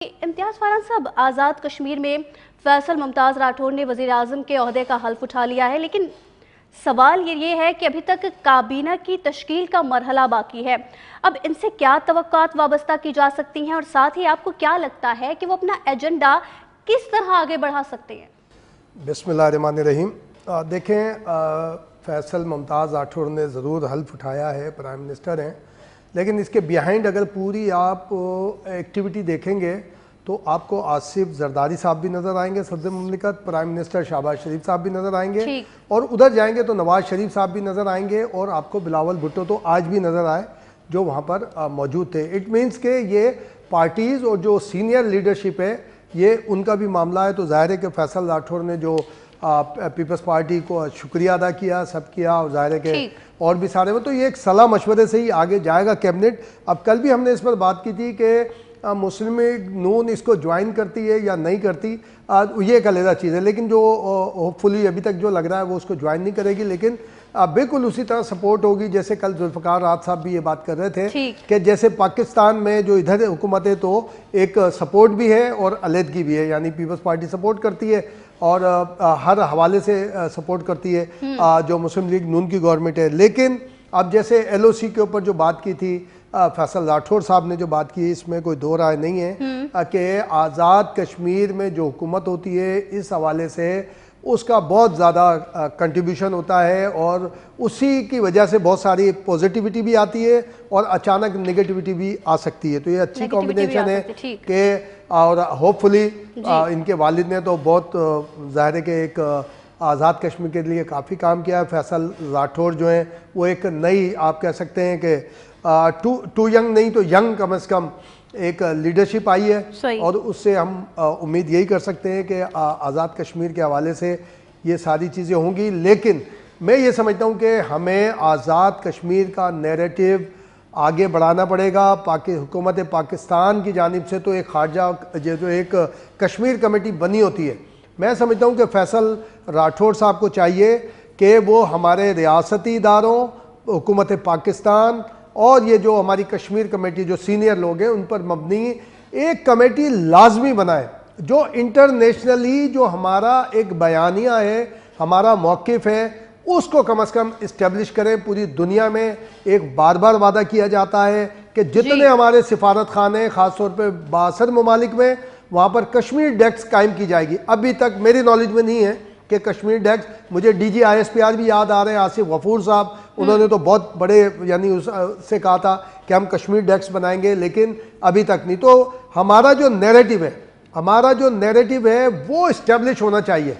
इम्तियाज़ फारान साहब, आज़ाद कश्मीर में फैसल मुमताज़ राठौर ने वज़ीर आज़म के ओहदे का हल्फ उठा लिया है, लेकिन सवाल ये है कि अभी तक काबीना की तश्कील का मरहला बाकी है। अब इनसे क्या तवक्कात वाबस्ता की जा सकती हैं और साथ ही आपको क्या लगता है कि वो अपना एजेंडा किस तरह आगे बढ़ा सकते हैं? बिस्मिल्लाहिर्रहमानिर्रहीम। देखें, फैसल मुमताज़ राठौर ने ज़रूर हल्फ उठाया है, प्राइम मिनिस्टर हैं, लेकिन इसके बिहाइंड अगर पूरी आप एक्टिविटी देखेंगे तो आपको आसिफ जरदारी साहब भी नज़र आएंगे, सदर मुमलिकत, प्राइम मिनिस्टर शहबाज शरीफ साहब भी नज़र आएंगे, और उधर जाएंगे तो नवाज शरीफ साहब भी नज़र आएंगे, और आपको बिलावल भुट्टो तो आज भी नज़र आए जो वहाँ पर मौजूद थे। इट मीन्स के ये पार्टीज़ और जो सीनियर लीडरशिप है ये उनका भी मामला है। तो ज़ाहिर है कि फैसल राठौर ने जो पीपल्स पार्टी को शुक्रिया अदा किया, सब किया, और ज़ाहिर है कि और भी सारे में तो ये एक सलाह मशवरे से ही आगे जाएगा कैबिनेट। अब कल भी हमने इस पर बात की थी कि मुस्लिम नून इसको ज्वाइन करती है या नहीं करती, ये एक अलग चीज़ है, लेकिन जो होपफुली अभी तक जो लग रहा है वो उसको ज्वाइन नहीं करेगी, लेकिन बिल्कुल उसी तरह सपोर्ट होगी। जैसे कल जुल्फ़िकार रात साहब भी ये बात कर रहे थे कि जैसे पाकिस्तान में जो इधर हुकूमत है तो एक सपोर्ट भी है और अलहदगी भी है, यानी पीपल्स पार्टी सपोर्ट करती है और हर हवाले से सपोर्ट करती है जो मुस्लिम लीग नून की गवर्नमेंट है। लेकिन अब जैसे LOC के ऊपर जो बात की थी फैसल राठौर साहब ने जो बात की, इसमें कोई दो राय नहीं है कि आज़ाद कश्मीर में जो हुकूमत होती है इस हवाले से उसका बहुत ज़्यादा कंट्रीब्यूशन होता है, और उसी की वजह से बहुत सारी पॉजिटिविटी भी आती है और अचानक नेगेटिविटी भी आ सकती है। तो ये अच्छी कॉम्बिनेशन है कि, और होपफुली इनके वालिद ने तो बहुत ज़ाहिर है कि एक आज़ाद कश्मीर के लिए काफ़ी काम किया है। फैसल राठौर जो हैं वो एक नई, आप कह सकते हैं कि टू यंग नहीं तो यंग कम से कम एक लीडरशिप आई है, और उससे हम उम्मीद यही कर सकते हैं कि आज़ाद कश्मीर के हवाले से ये सारी चीज़ें होंगी। लेकिन मैं ये समझता हूँ कि हमें आज़ाद कश्मीर का नैरेटिव आगे बढ़ाना पड़ेगा। हुकूमत पाकिस्तान की जानिब से तो एक खारजा जो एक कश्मीर कमेटी बनी होती है, मैं समझता हूँ कि फैसल राठौर साहब को चाहिए कि वो हमारे रियासती इदारों, हुकूमत पाकिस्तान और ये जो हमारी कश्मीर कमेटी जो सीनियर लोग हैं उन पर मबनी एक कमेटी लाजमी बनाए, जो इंटरनेशनली जो हमारा एक बयानिया है, हमारा मौक़िफ़ है, उसको कम से कम इस्टेब्लिश करें। पूरी दुनिया में एक बार बार वादा किया जाता है कि जितने हमारे सिफारत खाने ख़ासतौर पर 62 ममालिक में, वहाँ पर कश्मीर डेस्क कायम की जाएगी। अभी तक मेरी नॉलेज में नहीं है कि कश्मीर डेस्क, मुझे DG ISPR भी याद आ रहे हैं, आसिफ गफूर साहब, उन्होंने तो बहुत बड़े यानी उससे कहा था कि हम कश्मीर डेस्क बनाएंगे, लेकिन अभी तक नहीं। तो हमारा जो नैरेटिव है वो इस्टेब्लिश होना चाहिए।